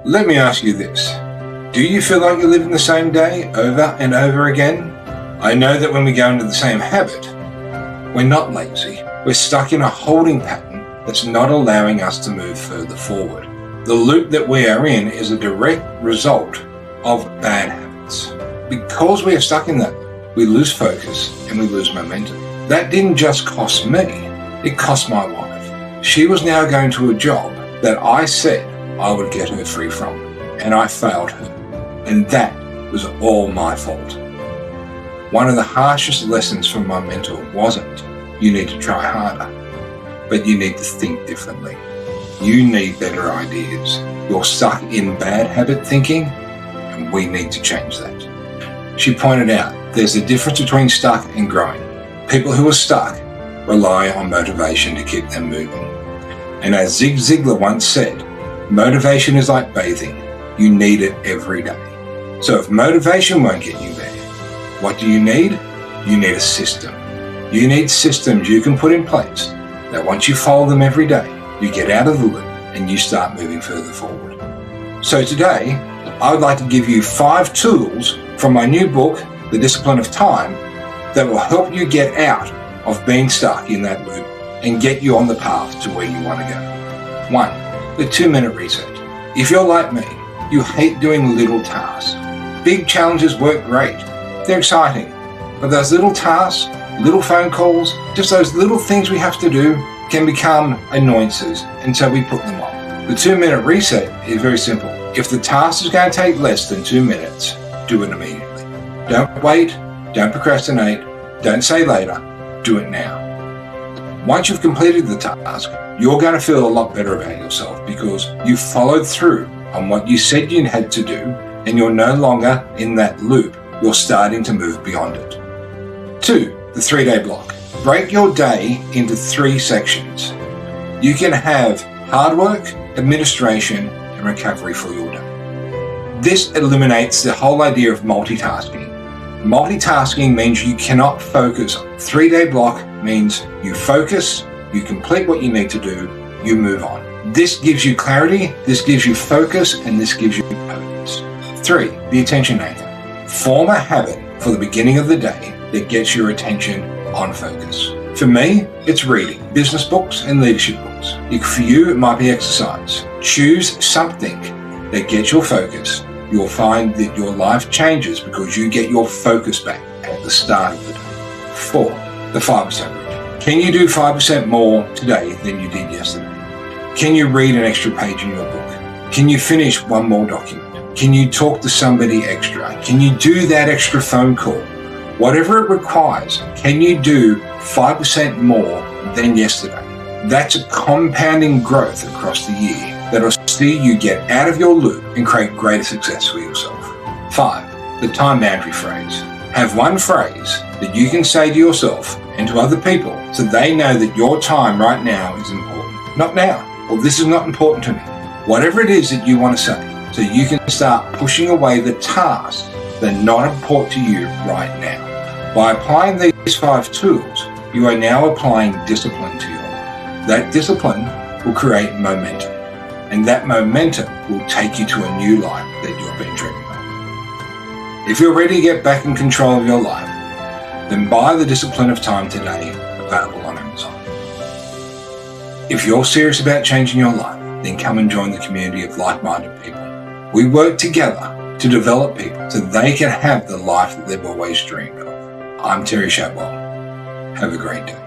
Let me ask you this. Do you feel like you're living the same day over and over again? I know that when we go into the same habit, we're not lazy. We're stuck in a holding pattern that's not allowing us to move further forward. The loop that we are in is a direct result of bad habits. Because we are stuck in that loop, we lose focus and we lose momentum. That didn't just cost me, it cost my wife. She was now going to a job that I said I would get her free from, and I failed her. And that was all my fault. One of the harshest lessons from my mentor wasn't, you need to try harder, but you need to think differently. You need better ideas. You're stuck in bad habit thinking, and we need to change that. She pointed out there's a difference between stuck and growing. People who are stuck rely on motivation to keep them moving. And as Zig Ziglar once said, motivation is like bathing. You need it every day. So if motivation won't get you there, what do you need? You need a system. You need systems you can put in place that once you follow them every day, you get out of the loop and you start moving further forward. So today, I would like to give you 5 tools from my new book, The Discipline of Time, that will help you get out of being stuck in that loop and get you on the path to where you want to go. 1, the 2-minute reset. If you're like me, you hate doing little tasks. Big challenges work great. They're exciting. But those little tasks, little phone calls, just those little things we have to do can become annoyances, and so we put them off. The 2-minute reset is very simple. If the task is going to take less than 2 minutes, do it immediately. Don't wait, don't procrastinate, don't say later, do it now. Once you've completed the task, you're going to feel a lot better about yourself because you followed through on what you said you had to do, and you're no longer in that loop. You're starting to move beyond it. 2, the 3-day block. Break your day into 3 sections. You can have hard work, administration, and recovery for your day. This eliminates the whole idea of multitasking. Multitasking means you cannot focus. 3-day block means you focus, you complete what you need to do, you move on. This gives you clarity, this gives you focus, and this gives you purpose. 3, the attention anchor. Form a habit for the beginning of the day that gets your attention on focus. For me, it's reading business books and leadership books. For you, it might be exercise. Choose something that gets your focus. You'll find that your life changes because you get your focus back at the start of the day. 4, the 5% rule. Can you do 5% more today than you did yesterday? Can you read an extra page in your book? Can you finish one more document? Can you talk to somebody extra? Can you do that extra phone call? Whatever it requires, can you do 5% more than yesterday? That's a compounding growth across the year that'll see you get out of your loop and create greater success for yourself. 5, the time boundary phrase. Have one phrase that you can say to yourself and to other people so they know that your time right now is important. Not now, or this is not important to me. Whatever it is that you want to say, so you can start pushing away the tasks that are not important to you right now. By applying these 5 tools, you are now applying discipline to your life. That discipline will create momentum, and that momentum will take you to a new life that you've been dreaming of. If you're ready to get back in control of your life, then buy The Discipline of Time today, available on Amazon. If you're serious about changing your life, then come and join the community of like-minded people. We work together to develop people so they can have the life that they've always dreamed of. I'm Terry Shadwell. Have a great day.